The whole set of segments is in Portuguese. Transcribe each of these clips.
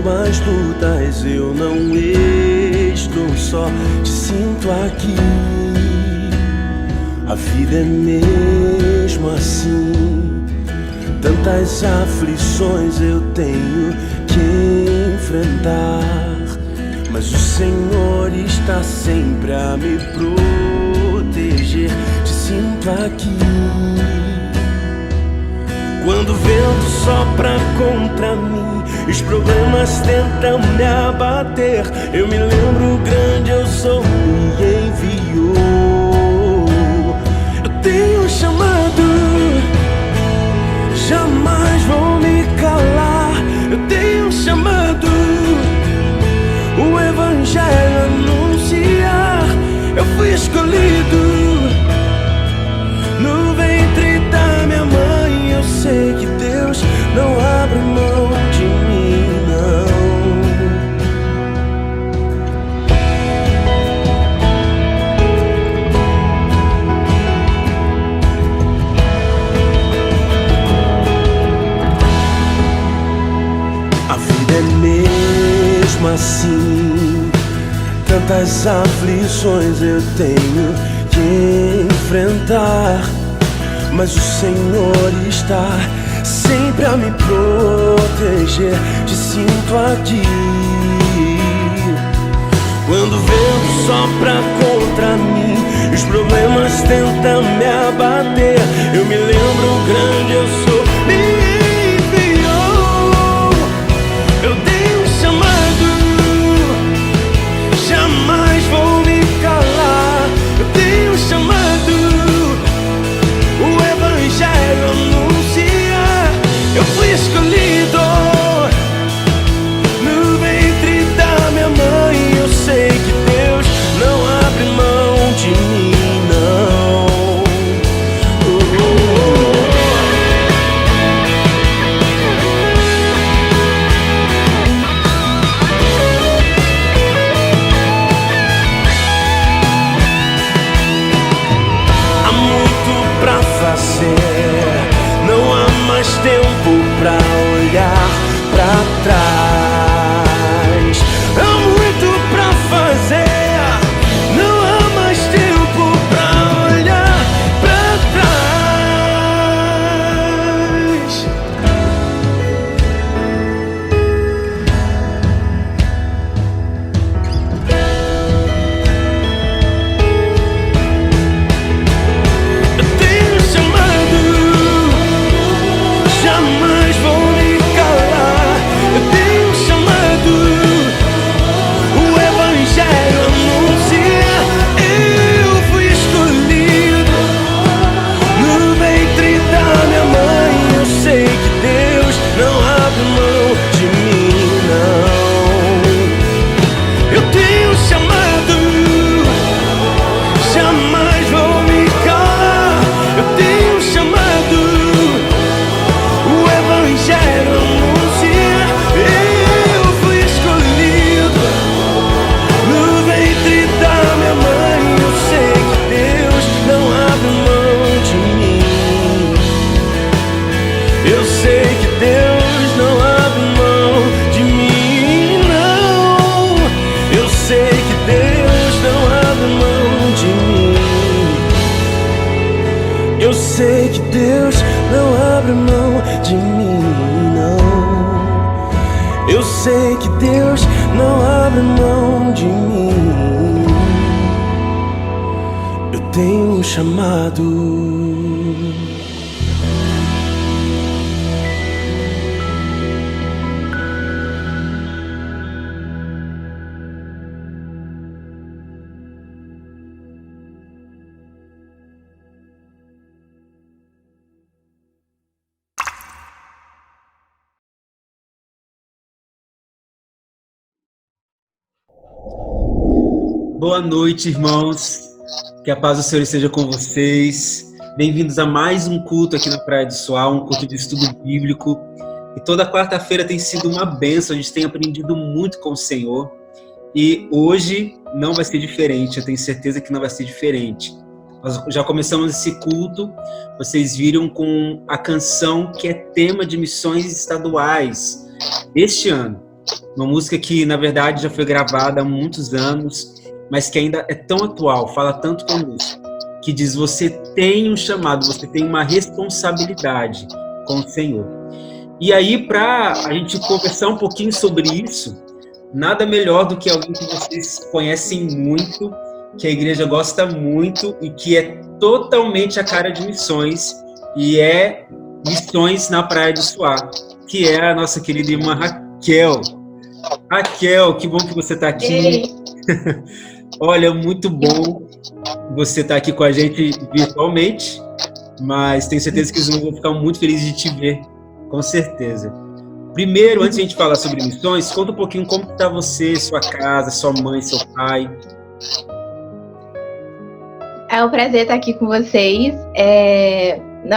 as lutas eu não estou só, te sinto aqui. A vida é mesmo assim, tantas aflições eu tenho que enfrentar, mas o Senhor está sempre a me proteger, te sinto aqui. Quando o vento sopra contra mim, os problemas tentam me abater, eu me lembro, grande eu sou, me enviou. Eu tenho um chamado, jamais vou me calar. Eu tenho um chamado, o evangelho anunciar. Eu fui escolhido no ventre da minha mãe. Eu sei que Deus não abre mão de mim, não. A vida é mesmo assim, tantas aflições eu tenho que enfrentar, mas o Senhor está sempre a me proteger, te sinto aqui. Quando o vento sopra contra mim, os problemas tentam me abater, eu me lembro, grande eu sou, me enviou. Eu tenho um chamado, jamais vou me calar. Eu tenho um chamado, o evangelho anuncia. Eu fui escolhido no ventre da minha mãe. Eu sei que Deus não abre mão de mim, não. Há muito pra fazer, não há mais tempo pra olhar pra trás. Há muito pra fazer, não há mais tempo pra olhar pra trás. Eu tenho um chamado, jamais vou me calar. Eu tenho um chamado, o evangelho anuncia. Eu fui escolhido no ventre da minha mãe. Eu sei que Deus não abre mão de mim, não. Eu tenho um chamado, jamais vou me calar. Eu tenho um chamado, o evangelho anuncia. Eu fui escolhido no ventre da minha mãe. Eu sei que Deus não abre mão de mim. Eu sei que Deus não abre mão de mim, não. Eu sei que Deus não abre mão de mim. Eu sei que Deus não abre mão de mim, não. Eu sei que Deus não abre mão de mim. Eu tenho um chamado. Boa noite, irmãos. Que a paz do Senhor esteja com vocês. Bem-vindos a mais um culto aqui na Praia do Sual, um culto de estudo bíblico. E toda quarta-feira tem sido uma bênção, a gente tem aprendido muito com o Senhor. E hoje não vai ser diferente, eu tenho certeza que não vai ser diferente. Nós já começamos esse culto, vocês viram com a canção que é tema de missões estaduais este ano. Uma música que, na verdade, já foi gravada há muitos anos, mas que ainda é tão atual, fala tanto conosco, que diz: você tem um chamado, você tem uma responsabilidade com o Senhor. E aí, para a gente conversar um pouquinho sobre isso, nada melhor do que alguém que vocês conhecem muito, que a igreja gosta muito e que é totalmente a cara de missões, e é Missões na Praia do Suá, que é a nossa querida irmã Raquel. Raquel, que bom que você está aqui. Olha, muito bom você estar aqui com a gente virtualmente, mas tenho certeza que os irmãos vão ficar muito felizes de te ver, com certeza. Primeiro, antes de a gente falar sobre missões, conta um pouquinho como está você, sua casa, sua mãe, seu pai. É um prazer estar aqui com vocês.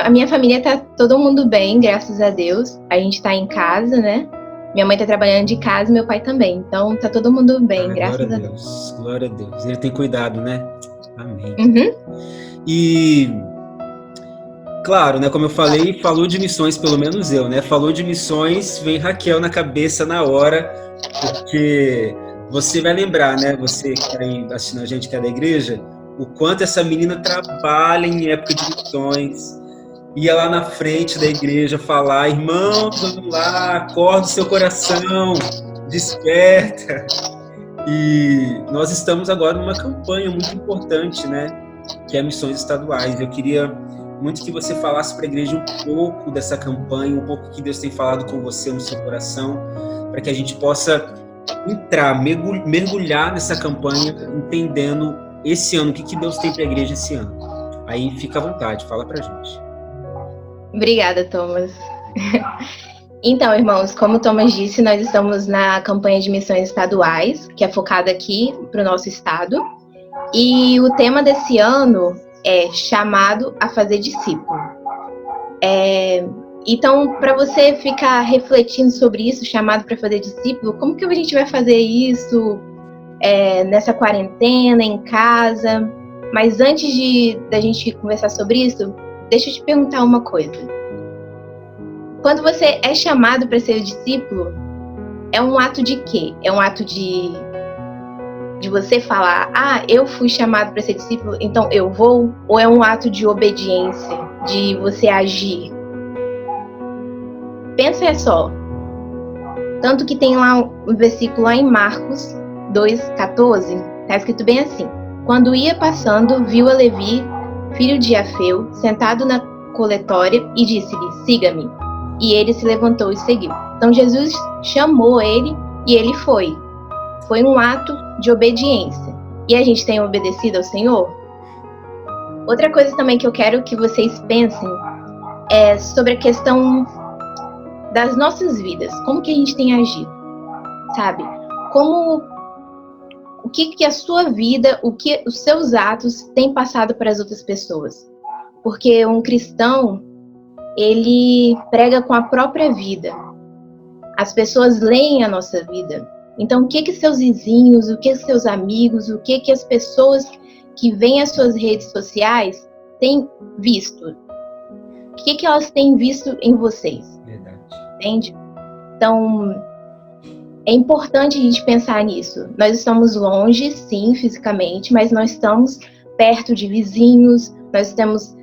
A minha família está todo mundo bem, graças a Deus. A gente está em casa, né? Minha mãe está trabalhando de casa e meu pai também. Então, tá todo mundo bem, graças a Deus. Glória a Deus. Ele tem cuidado, né? Amém. Uhum. E, claro, né? Como eu falei, falou de missões, pelo menos eu, né? Falou de missões, vem Raquel na cabeça na hora, porque você vai lembrar, né? Você que está aí assistindo a gente, que é da igreja, o quanto essa menina trabalha em época de missões. Ia lá na frente da igreja falar: irmãos, vamos lá, acorda o seu coração, desperta. E nós estamos agora numa campanha muito importante, né? Que é Missões Estaduais. Eu queria muito que você falasse para a igreja um pouco dessa campanha, um pouco que Deus tem falado com você no seu coração, para que a gente possa entrar, mergulhar nessa campanha, entendendo esse ano, o que Deus tem para a igreja esse ano. Aí fica à vontade, fala para a gente. Obrigada, Thomas. Então, irmãos, como o Thomas disse, nós estamos na campanha de missões estaduais, que é focada aqui para o nosso estado. E o tema desse ano é chamado a fazer discípulo. Então, para você ficar refletindo sobre isso, chamado para fazer discípulo, como que a gente vai fazer isso nessa quarentena, em casa? Mas antes da gente conversar sobre isso, deixa eu te perguntar uma coisa. Quando você é chamado para ser discípulo, é um ato de quê? É um ato de você falar: eu fui chamado para ser discípulo, então eu vou? Ou é um ato de obediência, de você agir? Pensa só. Tanto que tem lá um versículo lá em Marcos 2,14, está escrito bem assim: quando ia passando, viu a Levi, filho de Alfeu, sentado na coletória, e disse-lhe: siga-me. E ele se levantou e seguiu. Então Jesus chamou ele e ele foi. Foi um ato de obediência. E a gente tem obedecido ao Senhor? Outra coisa também que eu quero que vocês pensem é sobre a questão das nossas vidas. Como que a gente tem agido? Sabe? O que a sua vida, o que os seus atos têm passado para as outras pessoas? Porque um cristão, ele prega com a própria vida. As pessoas leem a nossa vida. Então, o que seus vizinhos, o que seus amigos, o que as pessoas que veem as suas redes sociais têm visto? O que elas têm visto em vocês? Verdade. Entende? Então, é importante a gente pensar nisso. Nós estamos longe, sim, fisicamente, mas nós estamos perto de vizinhos, nós estamos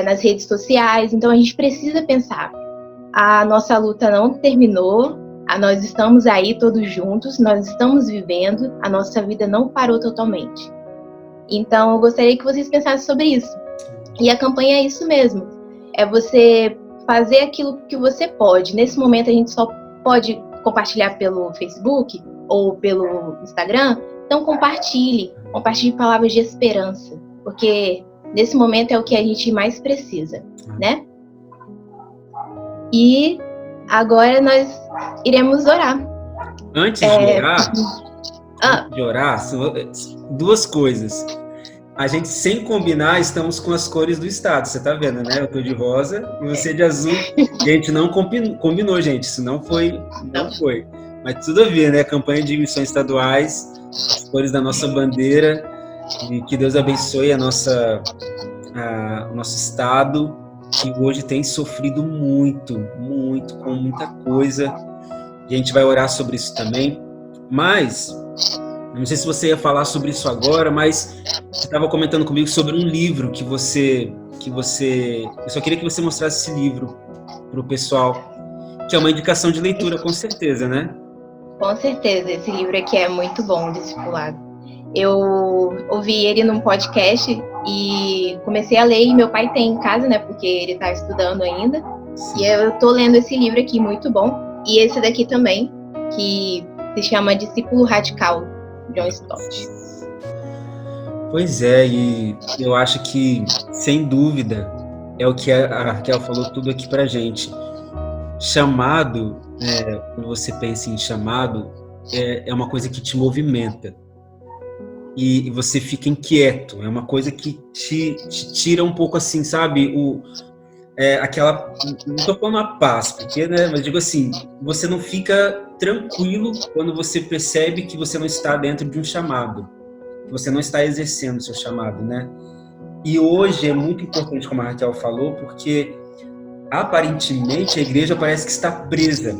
nas redes sociais, então a gente precisa pensar. A nossa luta não terminou, nós estamos aí todos juntos, nós estamos vivendo, a nossa vida não parou totalmente. Então eu gostaria que vocês pensassem sobre isso. E a campanha é isso mesmo, é você fazer aquilo que você pode. Nesse momento a gente só pode compartilhar pelo Facebook ou pelo Instagram, então compartilhe palavras de esperança, porque nesse momento é o que a gente mais precisa, né? E agora nós iremos orar. Antes de orar, duas coisas. A gente, sem combinar, estamos com as cores do estado, você tá vendo, né? Eu tô de rosa e você de azul. E a gente não combinou, gente, isso não foi. Mas tudo a ver, né? Campanha de missões estaduais, as cores da nossa bandeira, e que Deus abençoe o nosso estado, que hoje tem sofrido muito, com muita coisa, E a gente vai orar sobre isso também. Mas, não sei se você ia falar sobre isso agora, mas você estava comentando comigo sobre um livro que você... Eu só queria que você mostrasse esse livro para o pessoal, que é uma indicação de leitura, com certeza, né? Com certeza, esse livro aqui é muito bom, Discipulado. Eu ouvi ele num podcast e comecei a ler, e meu pai tem em casa, né, porque ele está estudando ainda. E eu tô lendo esse livro aqui, muito bom. E esse daqui também, que se chama Discípulo Radical, John Stott. Pois é, e eu acho que, sem dúvida, é o que a Raquel falou tudo aqui pra gente. Chamado, quando você pensa em chamado, é uma coisa que te movimenta. E você fica inquieto, é uma coisa que te tira um pouco assim, sabe, aquela, não estou falando a paz, porque, né, mas digo assim, você não fica tranquilo quando você percebe que você não está dentro de um chamado, que você não está exercendo o seu chamado, né? E hoje é muito importante, como a Raquel falou, porque aparentemente a igreja parece que está presa,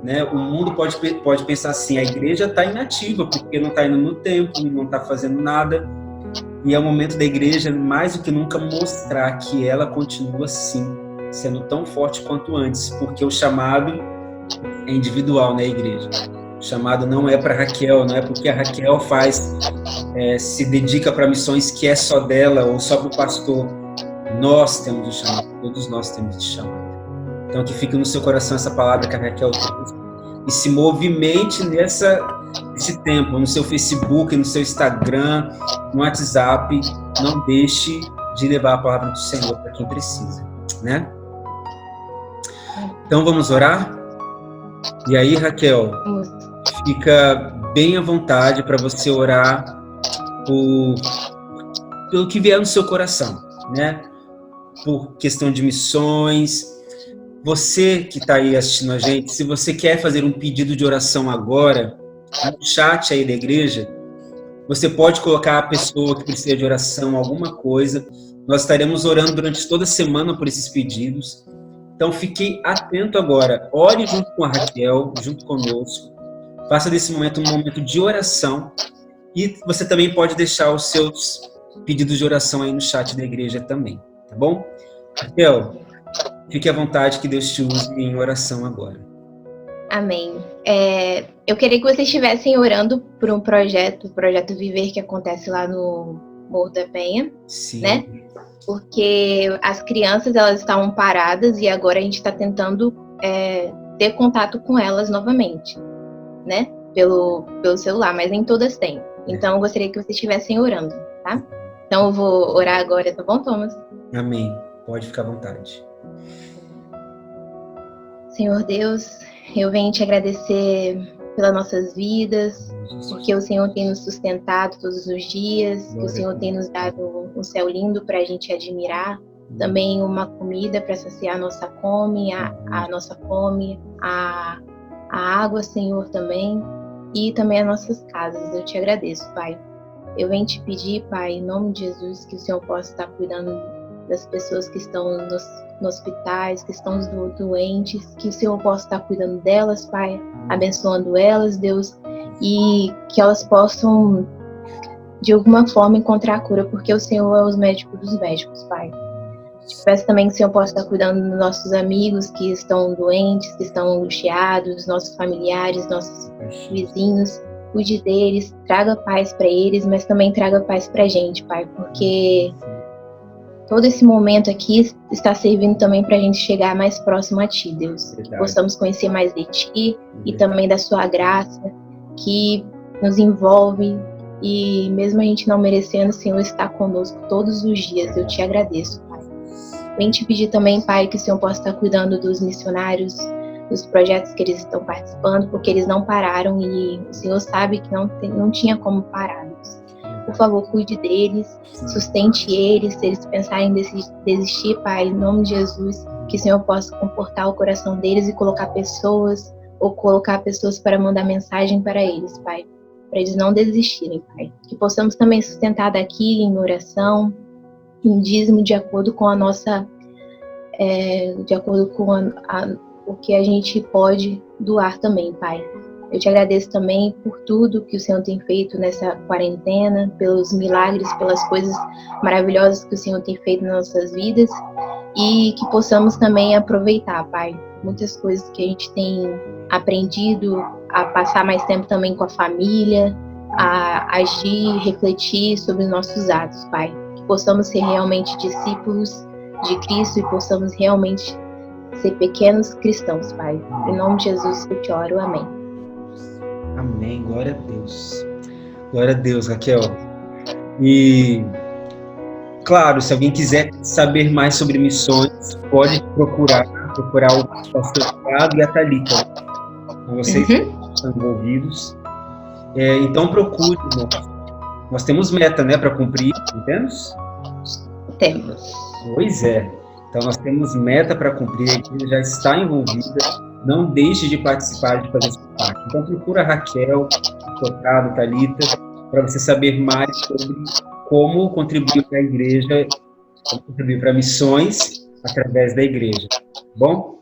né? O mundo pode pensar assim, a igreja está inativa, porque não está indo no templo, não está fazendo nada, e é o momento da igreja, mais do que nunca, mostrar que ela continua, sim, sendo tão forte quanto antes, porque o chamado é individual, né, igreja? O chamado não é para Raquel, não é porque a Raquel se dedica para missões que é só dela ou só para o pastor. Nós temos o chamado, todos nós temos o chamado. Então, que fique no seu coração essa palavra que a Raquel trouxe e se movimente nesse tempo, no seu Facebook, no seu Instagram, no WhatsApp. Não deixe de levar a palavra do Senhor para quem precisa, né? Então, vamos orar? E aí, Raquel, fica bem à vontade para você orar pelo que vier no seu coração, né? Por questão de missões. Você que está aí assistindo a gente, se você quer fazer um pedido de oração agora, no chat aí da igreja, você pode colocar a pessoa que precisa de oração, alguma coisa. Nós estaremos orando durante toda a semana por esses pedidos. Então, fique atento agora. Ore junto com a Raquel, junto conosco. Faça desse momento um momento de oração. E você também pode deixar os seus pedidos de oração aí no chat da igreja também, tá bom? Raquel, fique à vontade, que Deus te use em oração agora. Amém. Eu queria que vocês estivessem orando por um projeto, o Projeto Viver, que acontece lá no Morro da Penha. Sim. Né? Porque as crianças, elas estavam paradas e agora a gente está tentando ter contato com elas novamente, né? Pelo celular, mas nem todas têm. Então, eu gostaria que vocês estivessem orando, tá? Então, eu vou orar agora, tá bom, Thomas? Amém. Pode ficar à vontade. Senhor Deus, eu venho te agradecer pelas nossas vidas, porque o Senhor tem nos sustentado todos os dias, que o Senhor tem nos dado um céu lindo para a gente admirar, também uma comida para saciar a nossa fome, a nossa fome, a água, Senhor, também, e também as nossas casas. Eu te agradeço, Pai. Eu venho te pedir, Pai, em nome de Jesus, que o Senhor possa estar cuidando das pessoas que estão nos hospitais, que estão doentes, que o Senhor possa estar cuidando delas, Pai, abençoando elas, Deus, e que elas possam, de alguma forma, encontrar a cura, porque o Senhor é os médicos dos médicos, Pai. Te peço também que o Senhor possa estar cuidando dos nossos amigos que estão doentes, que estão angustiados, nossos familiares, nossos vizinhos. Cuide deles, traga paz para eles, mas também traga paz para a gente, Pai, porque todo esse momento aqui está servindo também para a gente chegar mais próximo a Ti, Deus. Verdade. Que possamos conhecer mais de Ti e também da Sua graça, que nos envolve e mesmo a gente não merecendo, o Senhor está conosco todos os dias. Eu te agradeço, Pai. Vem te pedir também, Pai, que o Senhor possa estar cuidando dos missionários, dos projetos que eles estão participando, porque eles não pararam e o Senhor sabe que não tinha como parar. Por favor, cuide deles, sustente eles, se eles pensarem em desistir, Pai, em nome de Jesus, que o Senhor possa comportar o coração deles e colocar pessoas para mandar mensagem para eles, Pai, para eles não desistirem, Pai. Que possamos também sustentar daqui em oração, em dízimo, de acordo com a nossa, de acordo com o que a gente pode doar também, Pai. Eu te agradeço também por tudo que o Senhor tem feito nessa quarentena, pelos milagres, pelas coisas maravilhosas que o Senhor tem feito nas nossas vidas e que possamos também aproveitar, Pai, muitas coisas que a gente tem aprendido, a passar mais tempo também com a família, a agir, refletir sobre os nossos atos, Pai. Que possamos ser realmente discípulos de Cristo e possamos realmente ser pequenos cristãos, Pai. Em nome de Jesus eu te oro, amém. Amém, glória a Deus. Glória a Deus, Raquel. E, claro, se alguém quiser saber mais sobre missões, pode procurar o pastor Thiago e a Thalita. Vocês estão envolvidos. Então procure, irmãos. Nós temos meta, né, para cumprir, não temos? Temos. Pois é. Então nós temos meta para cumprir, a igreja já está envolvida. Não deixe de participar, de fazer sua parte. Então procura a Raquel, Tocado, Thalita, para você saber mais sobre como contribuir para a igreja, como contribuir para missões através da igreja. Bom?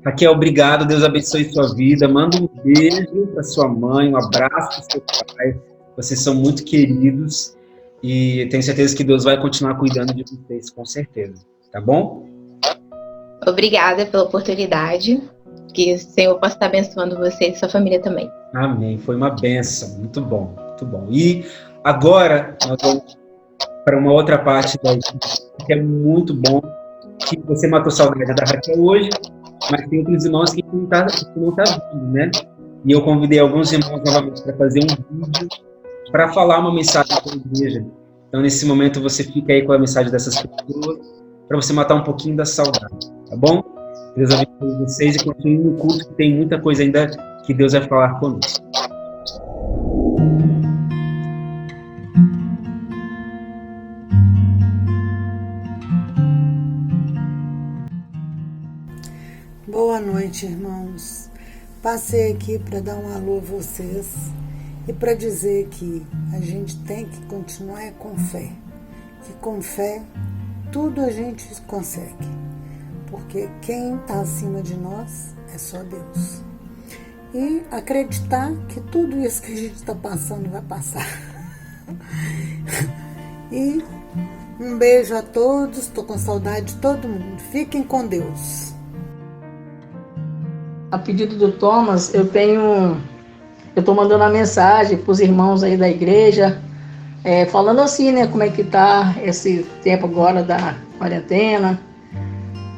Raquel, obrigado. Deus abençoe sua vida. Manda um beijo para sua mãe, um abraço para seu pai. Vocês são muito queridos e tenho certeza que Deus vai continuar cuidando de vocês, com certeza. Tá bom? Obrigada pela oportunidade. Que o Senhor possa estar abençoando você e sua família também. Amém. Foi uma bênção. Muito bom, muito bom. E agora, nós vamos para uma outra parte da equipe, que é muito bom, que você matou saudade da Raquel hoje, mas tem outros irmãos que não tá vindo, né? E eu convidei alguns irmãos novamente para fazer um vídeo para falar uma mensagem para a igreja. Então, nesse momento, você fica aí com a mensagem dessas pessoas, para você matar um pouquinho da saudade, tá bom? Deus abençoe vocês e continue no culto, que tem muita coisa ainda que Deus vai falar conosco. Boa noite, irmãos. Passei aqui para dar um alô a vocês e para dizer que a gente tem que continuar com fé. Que com fé tudo a gente consegue. Porque quem está acima de nós é só Deus. E acreditar que tudo isso que a gente está passando vai passar. E um beijo a todos, estou com saudade de todo mundo. Fiquem com Deus. A pedido do Thomas, eu estou mandando uma mensagem para os irmãos aí da igreja, falando assim, né, como é que tá esse tempo agora da quarentena.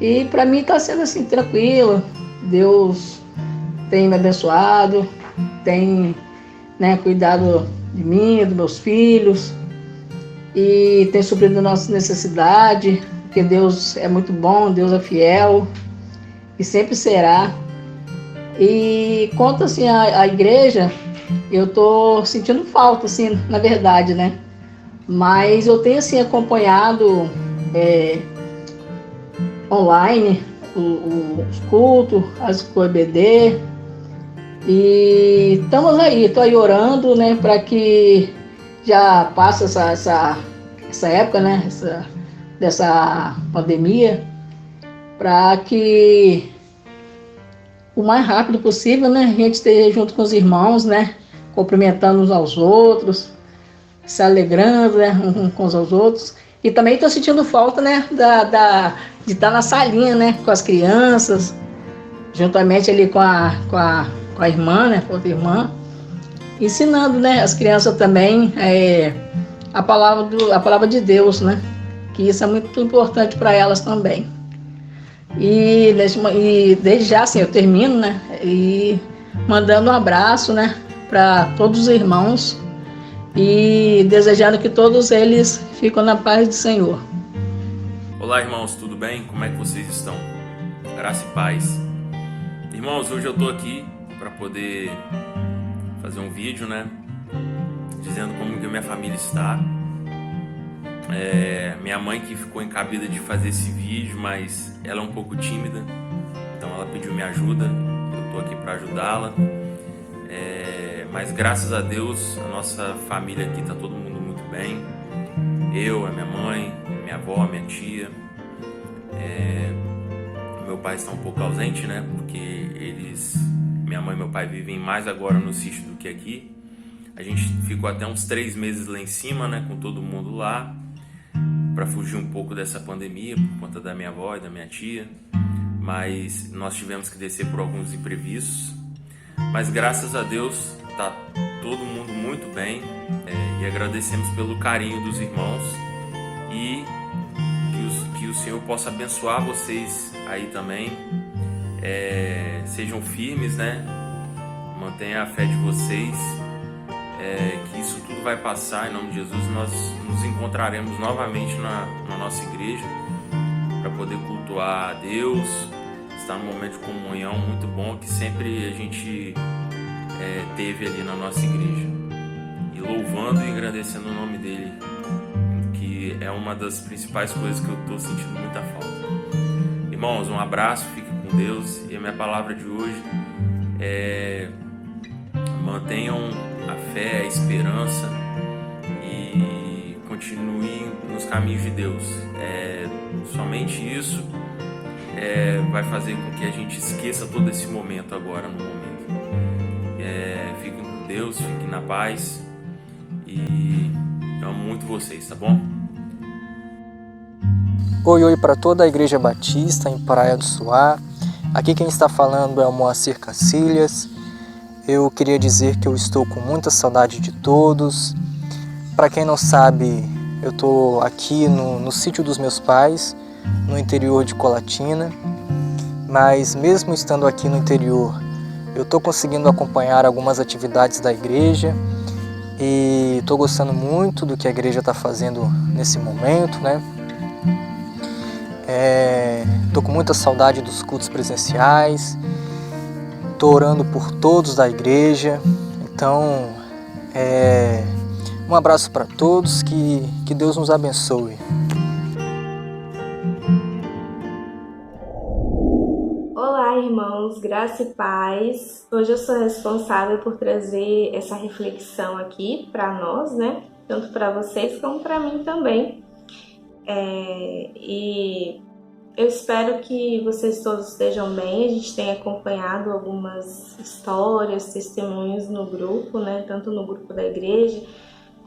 E para mim está sendo assim, tranquilo. Deus tem me abençoado, tem, né, cuidado de mim, dos meus filhos, e tem suprido a nossa necessidade, porque Deus é muito bom, Deus é fiel, e sempre será. E quanto assim a igreja, eu estou sentindo falta, assim, na verdade, né? Mas eu tenho assim acompanhado online os cultos, as EBD, e estamos aí, estou aí orando, né, para que já passe essa época, né, dessa pandemia, para que o mais rápido possível, né, a gente esteja junto com os irmãos, né, cumprimentando uns aos outros, se alegrando, né, uns com os outros. E também estou sentindo falta, né, de estar na salinha, né, com as crianças, juntamente ali com a irmã, né, com a outra irmã, ensinando, né, as crianças também a palavra de Deus, né, que isso é muito importante para elas também. E desde já, assim, eu termino, né, e mandando um abraço, né, para todos os irmãos e desejando que todos eles fiquem na paz do Senhor. Olá, irmãos, tudo bem? Como é que vocês estão? Graça e paz. Irmãos, hoje eu estou aqui para poder fazer um vídeo, né, dizendo como que a minha família está. Minha mãe que ficou encabida de fazer esse vídeo, mas ela é um pouco tímida, então ela pediu minha ajuda, eu estou aqui para ajudá-la. Mas graças a Deus, a nossa família aqui está todo mundo muito bem. Eu, a minha mãe, minha avó, minha tia, meu pai está um pouco ausente, né? Porque minha mãe e meu pai vivem mais agora no sítio do que aqui. A gente ficou até uns 3 meses lá em cima, né? Com todo mundo lá, para fugir um pouco dessa pandemia, por conta da minha avó e da minha tia. Mas nós tivemos que descer por alguns imprevistos. Mas graças a Deus tá todo mundo muito bem, e agradecemos pelo carinho dos irmãos, e que o Senhor possa abençoar vocês aí também. Sejam firmes, né? Mantenha a fé de vocês, que isso tudo vai passar. Em nome de Jesus, nós nos encontraremos novamente na nossa igreja para poder cultuar a Deus, estar num momento de comunhão muito bom que sempre a gente teve ali na nossa igreja, e louvando e agradecendo o nome dele, que é uma das principais coisas que eu estou sentindo muita falta. Irmãos, um abraço, fiquem com Deus, e a minha palavra de hoje é: mantenham a fé, a esperança e continuem nos caminhos de Deus. Somente isso vai fazer com que a gente esqueça todo esse momento agora, no momento. Fiquem com Deus, fiquem na paz, e eu amo muito vocês, tá bom? Oi para toda a Igreja Batista em Praia do Suá. Aqui quem está falando é o Moacir Cacilhas. Eu queria dizer que eu estou com muita saudade de todos. Para quem não sabe, eu estou aqui no sítio dos meus pais, no interior de Colatina. Mas mesmo estando aqui no interior, eu estou conseguindo acompanhar algumas atividades da igreja e estou gostando muito do que a igreja está fazendo nesse momento, né? Estou com muita saudade dos cultos presenciais, estou orando por todos da igreja. Então, um abraço para todos, que Deus nos abençoe. Olá, irmãos, graça e paz. Hoje eu sou responsável por trazer essa reflexão aqui para nós, né? Tanto para vocês como para mim também. E eu espero que vocês todos estejam bem. A gente tem acompanhado algumas histórias, testemunhos no grupo, né? Tanto no grupo da igreja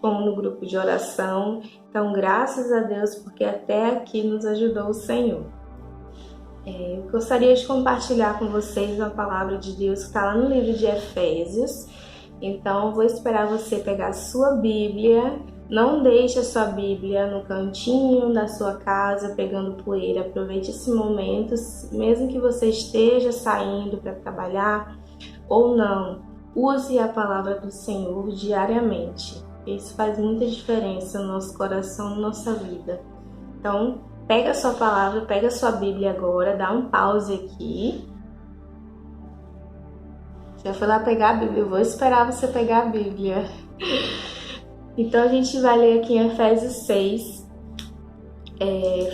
como no grupo de oração. Então, graças a Deus, porque até aqui nos ajudou o Senhor. Eu gostaria de compartilhar com vocês uma palavra de Deus que está lá no livro de Efésios. Então, eu vou esperar você pegar a sua Bíblia. Não deixe a sua Bíblia no cantinho da sua casa pegando poeira. Aproveite esse momento, mesmo que você esteja saindo para trabalhar ou não. Use a palavra do Senhor diariamente. Isso faz muita diferença no nosso coração, na nossa vida. Então, pega a sua palavra, pega a sua Bíblia agora, dá um pause aqui. Já foi lá pegar a Bíblia, eu vou esperar você pegar a Bíblia. Então a gente vai ler aqui em Efésios 6,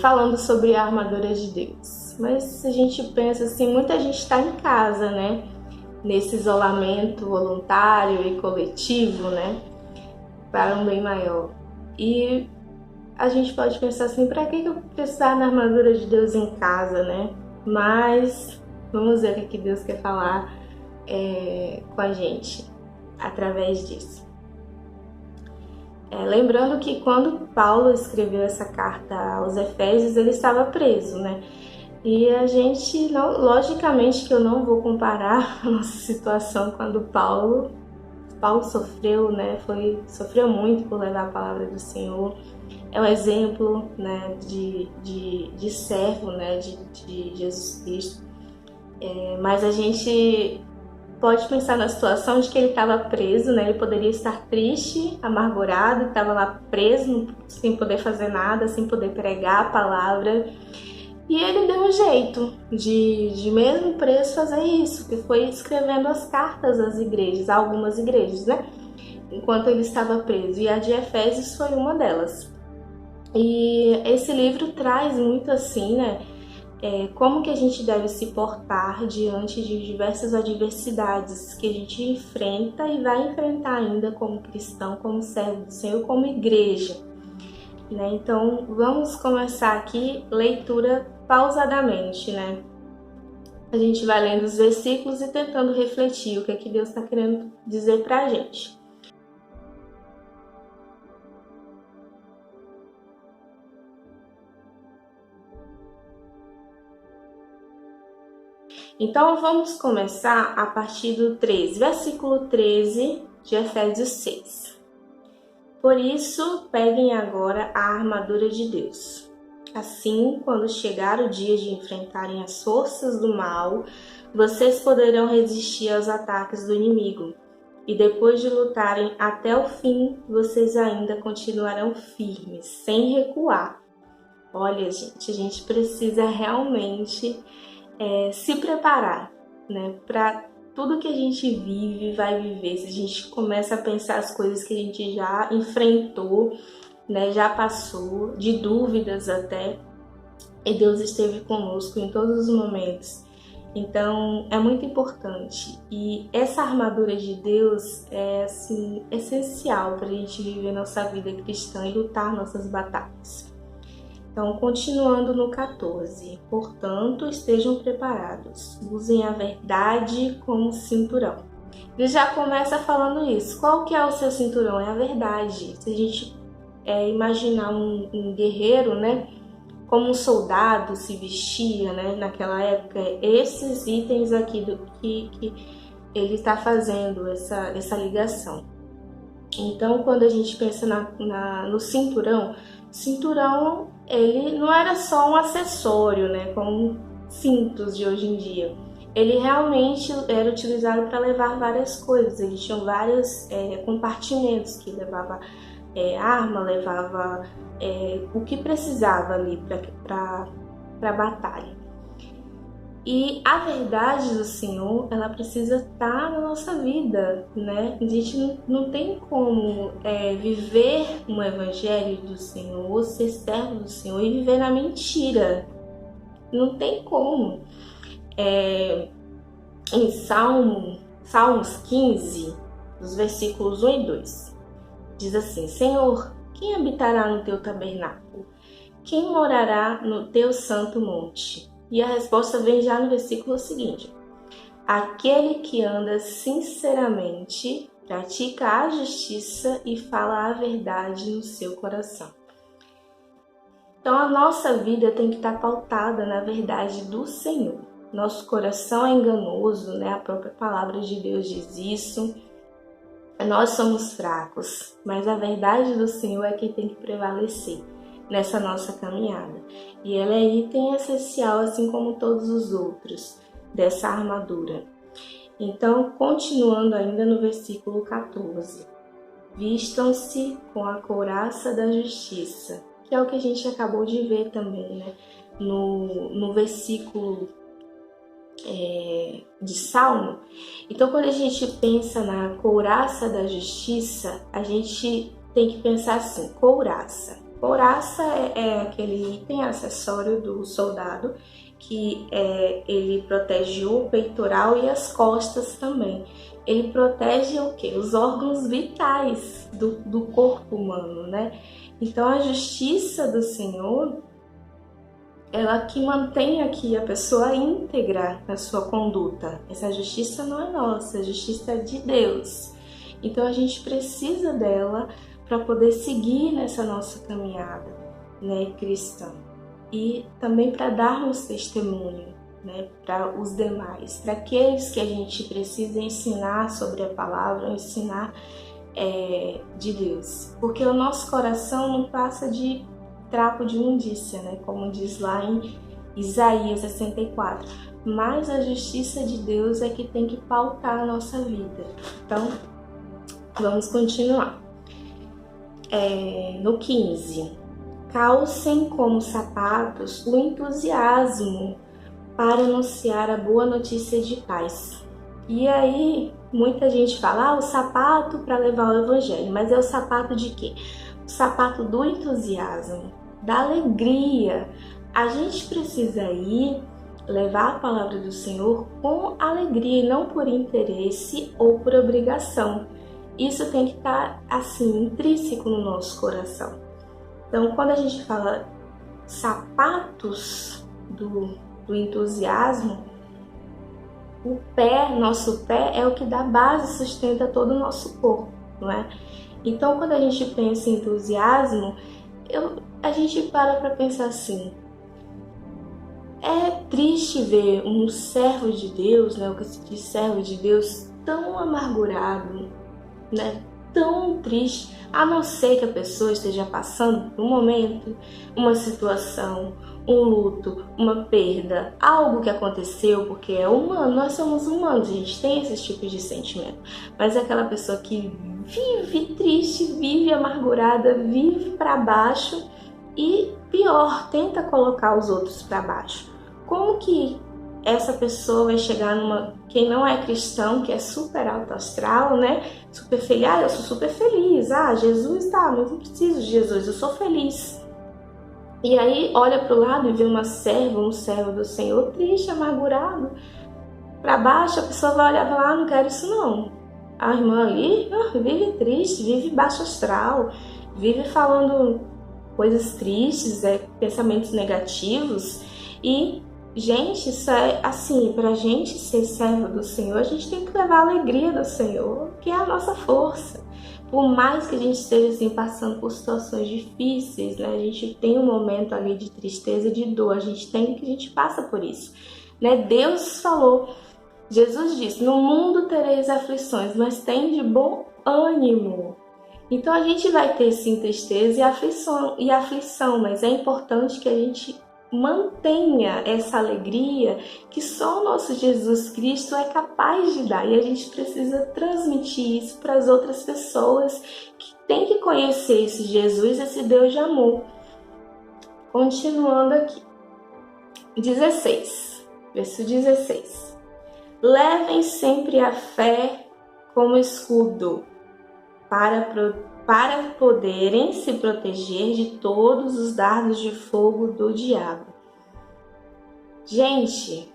falando sobre a armadura de Deus. Mas se a gente pensa assim, muita gente está em casa, né? Nesse isolamento voluntário e coletivo, né? Para um bem maior. E a gente pode pensar assim, para que eu precisar da armadura de Deus em casa, né? Mas vamos ver o que Deus quer falar com a gente através disso. Lembrando que quando Paulo escreveu essa carta aos Efésios, ele estava preso, né? E a gente, logicamente que eu não vou comparar a nossa situação quando Paulo sofreu, né? Sofreu muito por levar a palavra do Senhor. É um exemplo, né, de servo, né, de Jesus Cristo. Mas a gente pode pensar na situação de que ele estava preso, né? Ele poderia estar triste, amargurado, estava lá preso, sem poder fazer nada, sem poder pregar a palavra. E ele deu um jeito de mesmo preso fazer isso, que foi escrevendo as cartas às igrejas, a algumas igrejas, né? Enquanto ele estava preso. E a de Efésios foi uma delas. E esse livro traz muito assim, né? Como que a gente deve se portar diante de diversas adversidades que a gente enfrenta e vai enfrentar ainda como cristão, como servo do Senhor, como igreja, né? Então, vamos começar aqui leitura pausadamente, né? a gente vai lendo os versículos e tentando refletir o que é que Deus está querendo dizer para a gente. Então vamos começar a partir do 13, versículo 13 de Efésios 6. Por isso, peguem agora a armadura de Deus. Assim, quando chegar o dia de enfrentarem as forças do mal, vocês poderão resistir aos ataques do inimigo. E depois de lutarem até o fim, vocês ainda continuarão firmes, sem recuar. Olha, gente, a gente precisa realmente se preparar, né, para tudo que a gente vive, vai viver. Se a gente começa a pensar as coisas que a gente já enfrentou, né, já passou, de dúvidas até, e Deus esteve conosco em todos os momentos. Então, é muito importante. E essa armadura de Deus é assim, essencial para a gente viver nossa vida cristã e lutar nossas batalhas. Então, continuando no 14. Portanto, estejam preparados. Usem a verdade como cinturão. Ele já começa falando isso. Qual que é o seu cinturão? É a verdade. Se a gente imaginar um guerreiro, né, como um soldado se vestia, né, naquela época, esses itens aqui que ele está fazendo essa ligação. Então, quando a gente pensa no cinturão, ele não era só um acessório, né, como cintos de hoje em dia. Ele realmente era utilizado para levar várias coisas. Ele tinha vários compartimentos que levava arma, levava o que precisava ali para a batalha. E a verdade do Senhor, ela precisa estar na nossa vida, né? A gente não tem como viver um evangelho do Senhor, ser servo do Senhor e viver na mentira. Não tem como. Em Salmos 15, os versículos 1 e 2, diz assim: Senhor, quem habitará no teu tabernáculo? Quem morará no teu santo monte? E a resposta vem já no versículo seguinte: aquele que anda sinceramente, pratica a justiça e fala a verdade no seu coração. Então a nossa vida tem que estar pautada na verdade do Senhor. Nosso coração é enganoso, né? A própria palavra de Deus diz isso. Nós somos fracos, mas a verdade do Senhor é que tem que prevalecer nessa nossa caminhada. E ela é item essencial, assim como todos os outros, dessa armadura. Então, continuando ainda no versículo 14. Vistam-se com a couraça da justiça, que é o que a gente acabou de ver também, né? No versículo de Salmo. Então, quando a gente pensa na couraça da justiça, a gente tem que pensar assim: couraça. Couraça é aquele item acessório do soldado que ele protege o peitoral e as costas também. Ele protege o quê? Os órgãos vitais do corpo humano, né? Então a justiça do Senhor, ela que mantém aqui a pessoa íntegra na sua conduta. Essa justiça não é nossa, a justiça é de Deus. Então a gente precisa dela para poder seguir nessa nossa caminhada, né, cristã. E também para darmos testemunho, né, para os demais, para aqueles que a gente precisa ensinar sobre a palavra, ensinar de Deus. Porque o nosso coração não passa de trapo de imundícia, né, como diz lá em Isaías 64. Mas a justiça de Deus é que tem que pautar a nossa vida. Então, vamos continuar. No 15. Calcem como sapatos o entusiasmo para anunciar a boa notícia de paz. E aí, muita gente fala, o sapato para levar o evangelho. Mas é o sapato de quê? O sapato do entusiasmo, da alegria. A gente precisa ir levar a palavra do Senhor com alegria e não por interesse ou por obrigação. Isso tem que estar assim, intrínseco no nosso coração. Então, quando a gente fala sapatos do entusiasmo, o pé, nosso pé, é o que dá base e sustenta todo o nosso corpo, não é? Então, quando a gente pensa em entusiasmo, a gente para pensar assim, é triste ver um servo de Deus, né, o que se diz servo de Deus, tão amargurado, né, tão triste, a não ser que a pessoa esteja passando por um momento, uma situação, um luto, uma perda, algo que aconteceu, porque é humano, nós somos humanos, a gente tem esses tipos de sentimento, mas é aquela pessoa que vive triste, vive amargurada, vive para baixo e pior, tenta colocar os outros para baixo. Como que essa pessoa vai chegar quem não é cristão, que é super alto astral, né? Super feliz, eu sou super feliz, Jesus tá, mas não preciso de Jesus, eu sou feliz. E aí olha para o lado e vê um servo do Senhor triste, amargurado, para baixo, a pessoa vai olhar para lá, não quero isso não. A irmã ali vive triste, vive baixo astral, vive falando coisas tristes, pensamentos negativos. E, gente, isso é assim, pra gente ser servo do Senhor, a gente tem que levar a alegria do Senhor, que é a nossa força. Por mais que a gente esteja assim, passando por situações difíceis, né? A gente tem um momento ali de tristeza e de dor, a gente passa por isso, né? Deus falou, Jesus disse, no mundo tereis aflições, mas tem de bom ânimo. Então a gente vai ter sim tristeza e aflição, mas é importante que a gente mantenha essa alegria que só o nosso Jesus Cristo é capaz de dar. E a gente precisa transmitir isso para as outras pessoas que têm que conhecer esse Jesus, esse Deus de amor. Continuando aqui. 16, verso 16. Levem sempre a fé como escudo, para poderem se proteger de todos os dardos de fogo do diabo. Gente,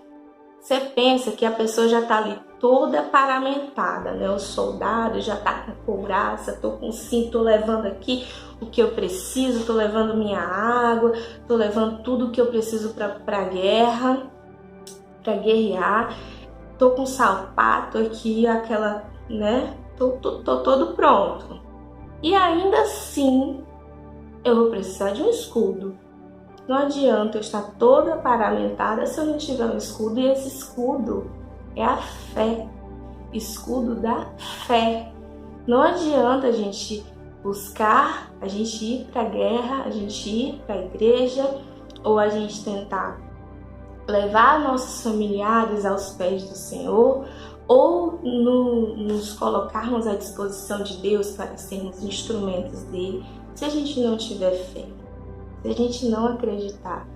você pensa que a pessoa já está ali toda paramentada, né? O soldado já está com couraça, estou com cinto, estou levando aqui o que eu preciso, estou levando minha água, estou levando tudo o que eu preciso para a guerra, para guerrear, estou com sapato aqui, aquela, né? Tô todo pronto. E ainda assim, eu vou precisar de um escudo. Não adianta eu estar toda paramentada se eu não tiver um escudo. E esse escudo é a fé. Escudo da fé. Não adianta a gente buscar, a gente ir para a guerra, a gente ir para a igreja, ou a gente tentar levar nossos familiares aos pés do Senhor, ou nos colocarmos à disposição de Deus para sermos instrumentos dele, se a gente não tiver fé, se a gente não acreditar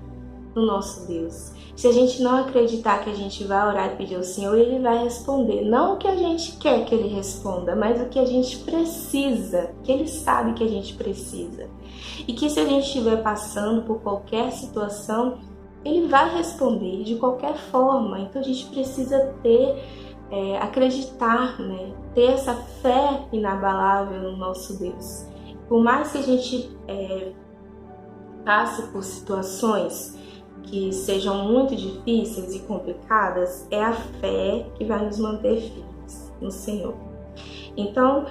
no nosso Deus, se a gente não acreditar que a gente vai orar e pedir ao Senhor e ele vai responder, não o que a gente quer que ele responda, mas o que a gente precisa, que ele sabe que a gente precisa, e que se a gente estiver passando por qualquer situação, ele vai responder de qualquer forma. Então a gente precisa acreditar, né? Ter essa fé inabalável no nosso Deus. Por mais que a gente passe por situações que sejam muito difíceis e complicadas, é a fé que vai nos manter firmes no Senhor. Então,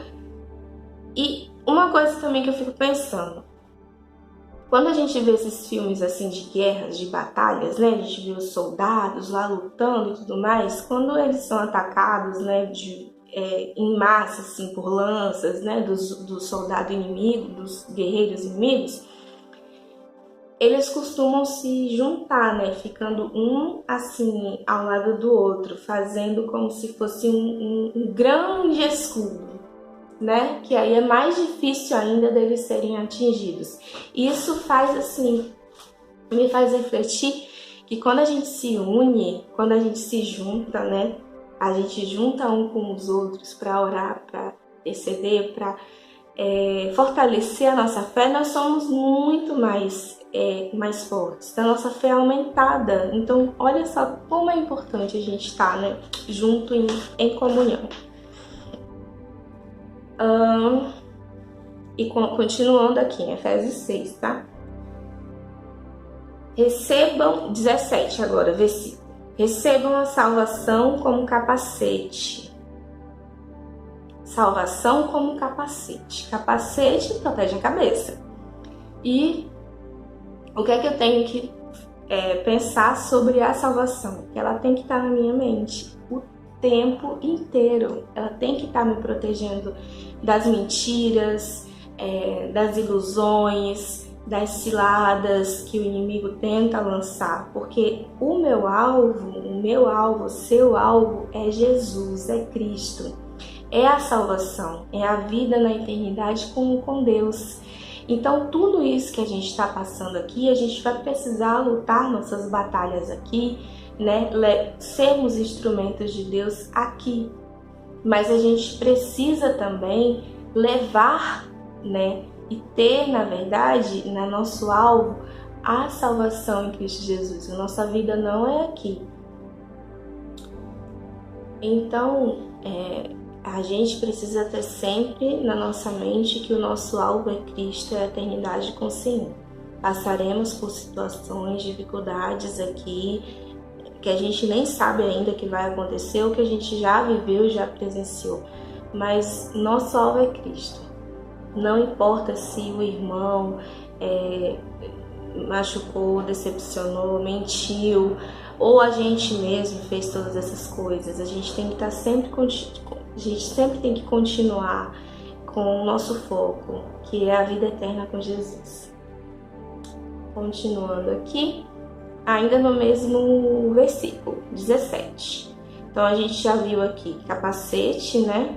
e uma coisa também que eu fico pensando, quando a gente vê esses filmes assim de guerras, de batalhas, né, a gente vê os soldados lá lutando e tudo mais, quando eles são atacados, né, em massa, assim, por lanças, né, do soldado inimigo, dos guerreiros inimigos, eles costumam se juntar, né, ficando um assim ao lado do outro, fazendo como se fosse um grande escudo, né? Que aí é mais difícil ainda deles serem atingidos. Isso faz assim, me faz refletir que quando a gente se une, quando a gente se junta, né? A gente junta um com os outros para orar, para interceder, para fortalecer a nossa fé, nós somos muito mais fortes. A nossa fé é aumentada. Então, olha só como é importante a gente estar, né, junto em comunhão. E continuando aqui em Efésios 6, tá? Recebam, 17 agora, versículo. Recebam a salvação como capacete. Salvação como capacete. Capacete protege a cabeça. E o que é que eu tenho que pensar sobre a salvação? Que ela tem que estar na minha mente o tempo inteiro. Ela tem que estar me protegendo das mentiras, das ilusões, das ciladas que o inimigo tenta lançar, porque o meu alvo, seu alvo é Jesus, é Cristo, é a salvação, é a vida na eternidade com Deus. Então tudo isso que a gente está passando aqui, a gente vai precisar lutar nossas batalhas aqui, né? Sermos instrumentos de Deus aqui, mas a gente precisa também levar, né? E ter, na verdade, no nosso alvo, a salvação em Cristo Jesus. A nossa vida não é aqui. Então, a gente precisa ter sempre na nossa mente que o nosso alvo é Cristo, é a eternidade com o Senhor. Passaremos por situações, dificuldades aqui, que a gente nem sabe ainda que vai acontecer, ou que a gente já viveu e já presenciou. Mas nosso alvo é Cristo. Não importa se o irmão machucou, decepcionou, mentiu, ou a gente mesmo fez todas essas coisas. A gente tem que estar sempre tem que continuar com o nosso foco, que é a vida eterna com Jesus. Continuando aqui, ainda no mesmo versículo 17. Então a gente já viu aqui capacete, né,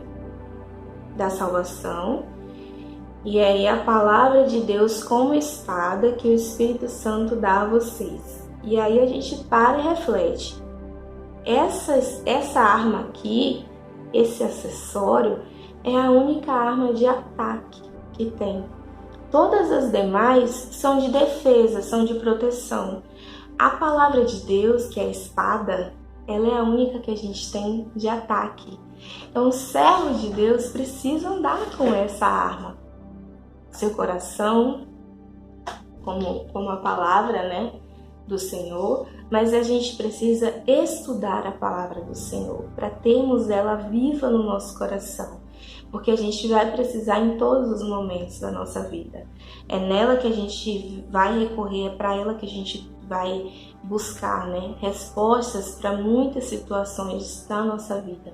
da salvação. E aí a palavra de Deus como espada que o Espírito Santo dá a vocês. E aí a gente para e reflete. Essa arma aqui, esse acessório, é a única arma de ataque que tem. Todas as demais são de defesa, são de proteção. A palavra de Deus, que é a espada, ela é a única que a gente tem de ataque. Então os servos de Deus precisam andar com essa arma. Seu coração, como a palavra, né, do Senhor, mas a gente precisa estudar a palavra do Senhor para termos ela viva no nosso coração, porque a gente vai precisar em todos os momentos da nossa vida. É nela que a gente vai recorrer, é para ela que a gente vai buscar, né, respostas para muitas situações da nossa vida.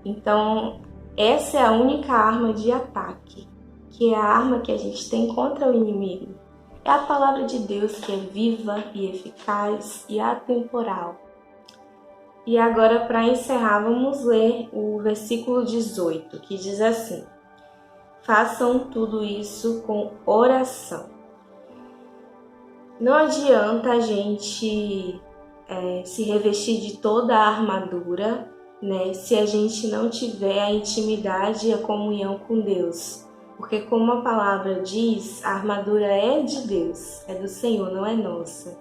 Então, essa é a única arma de ataque, que é a arma que a gente tem contra o inimigo. É a palavra de Deus, que é viva e eficaz e atemporal. E agora, para encerrar, vamos ler o versículo 18, que diz assim: façam tudo isso com oração. Não adianta a gente se revestir de toda a armadura, né, se a gente não tiver a intimidade e a comunhão com Deus. Porque como a palavra diz, a armadura é de Deus, é do Senhor, não é nossa.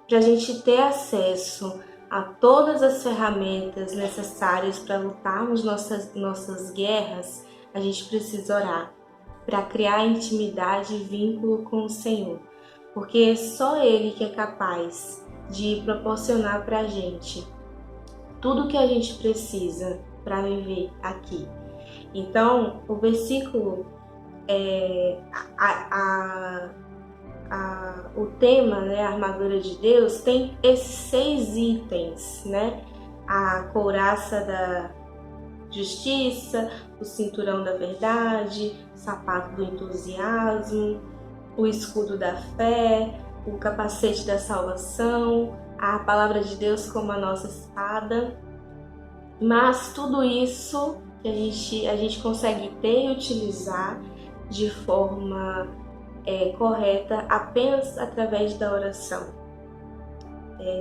Para a gente ter acesso a todas as ferramentas necessárias para lutarmos nossas guerras, a gente precisa orar, para criar intimidade e vínculo com o Senhor. Porque é só Ele que é capaz de proporcionar para a gente tudo o que a gente precisa para viver aqui. Então, o versículo, o tema, né, a armadura de Deus, tem esses 6 itens, né? A couraça da justiça, o cinturão da verdade, o sapato do entusiasmo, o escudo da fé, o capacete da salvação, a palavra de Deus como a nossa espada. Mas tudo isso que a gente consegue ter e utilizar de forma correta apenas através da oração.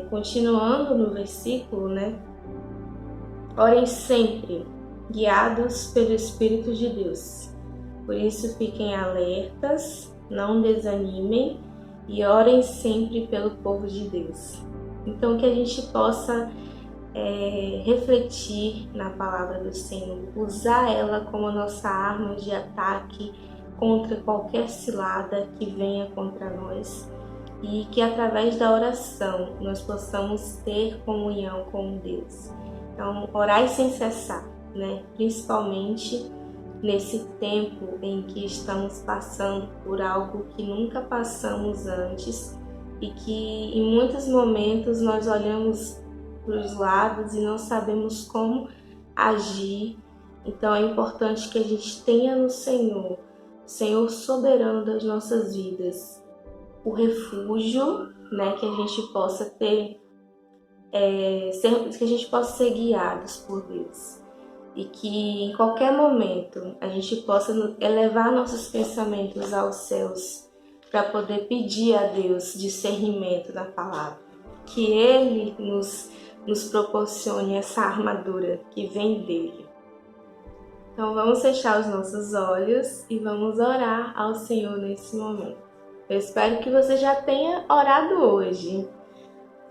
Continuando no versículo, né? Orem sempre, guiados pelo Espírito de Deus. Por isso fiquem alertas, não desanimem e orem sempre pelo povo de Deus. Então que a gente possa refletir na palavra do Senhor, usar ela como a nossa arma de ataque contra qualquer cilada que venha contra nós, e que através da oração nós possamos ter comunhão com Deus. Então, orai sem cessar, né? Principalmente nesse tempo em que estamos passando por algo que nunca passamos antes e que em muitos momentos nós olhamos para os lados e não sabemos como agir. Então é importante que a gente tenha no Senhor, Senhor soberano das nossas vidas, o refúgio, né, que a gente possa ter, que a gente possa ser guiados por Deus. E que em qualquer momento a gente possa elevar nossos pensamentos aos céus para poder pedir a Deus discernimento da palavra. Que Ele nos proporcione essa armadura que vem dele. Então vamos fechar os nossos olhos e vamos orar ao Senhor nesse momento. Eu espero que você já tenha orado hoje.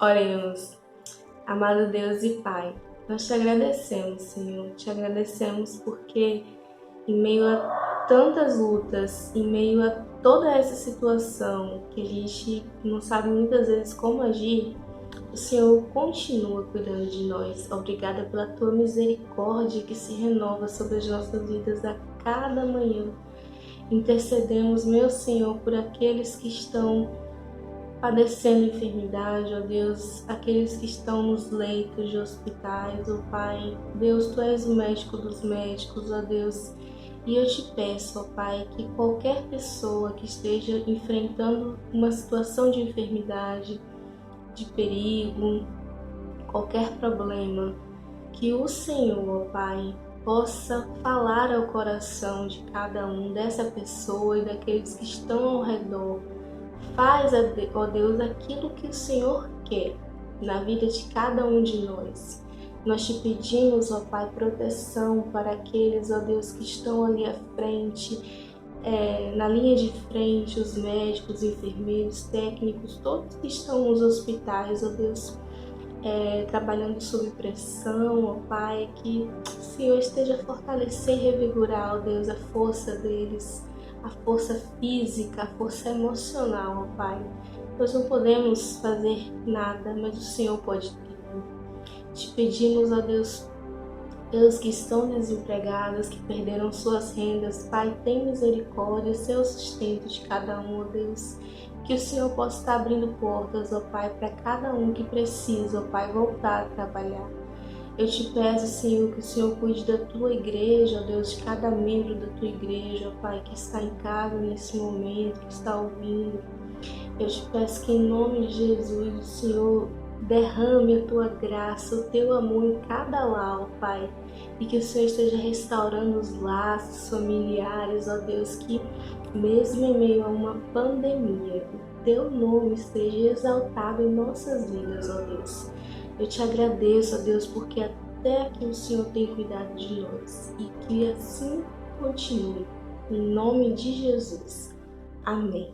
Oremos. Amado Deus e Pai, nós te agradecemos, Senhor. Te agradecemos porque em meio a tantas lutas, em meio a toda essa situação que a gente não sabe muitas vezes como agir, o Senhor continua cuidando de nós. Obrigada pela tua misericórdia que se renova sobre as nossas vidas a cada manhã. Intercedemos, meu Senhor, por aqueles que estão padecendo enfermidade, ó Deus, aqueles que estão nos leitos de hospitais, ó Pai. Deus, Tu és o médico dos médicos, ó Deus. E eu te peço, ó Pai, que qualquer pessoa que esteja enfrentando uma situação de enfermidade, de perigo, qualquer problema, que o Senhor, ó Pai, possa falar ao coração de cada um, dessa pessoa e daqueles que estão ao redor. Faz, ó Deus, aquilo que o Senhor quer na vida de cada um de nós. Nós te pedimos, ó Pai, proteção para aqueles, ó Deus, que estão ali à frente, na linha de frente, os médicos, enfermeiros, técnicos, todos que estão nos hospitais, ó Deus, trabalhando sob pressão, ó Pai, que o Senhor esteja a fortalecer e revigorar, ó Deus, a força deles, a força física, a força emocional, ó Pai. Nós não podemos fazer nada, mas o Senhor pode tudo. Te pedimos, ó Deus, pelos que estão desempregados, que perderam suas rendas, Pai, tem misericórdia, seu sustento de cada um, ó Deus. Que o Senhor possa estar abrindo portas, ó Pai, para cada um que precisa, ó Pai, voltar a trabalhar. Eu te peço, Senhor, que o Senhor cuide da Tua igreja, ó Deus, de cada membro da Tua igreja, ó Pai, que está em casa nesse momento, que está ouvindo. Eu te peço que em nome de Jesus o Senhor derrame a Tua graça, o Teu amor em cada lar, ó Pai, e que o Senhor esteja restaurando os laços familiares, ó Deus, que mesmo em meio a uma pandemia, o Teu nome esteja exaltado em nossas vidas, ó Deus. Eu te agradeço, ó Deus, porque até aqui o Senhor tem cuidado de nós e que assim continue. Em nome de Jesus. Amém.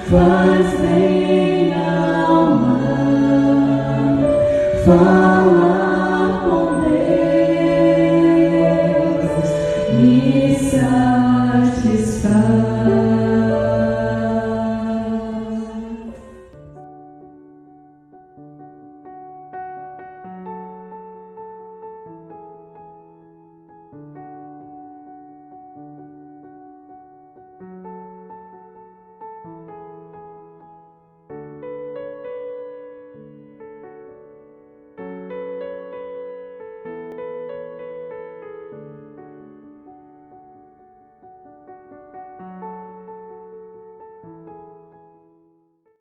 Faz bem a alma, fala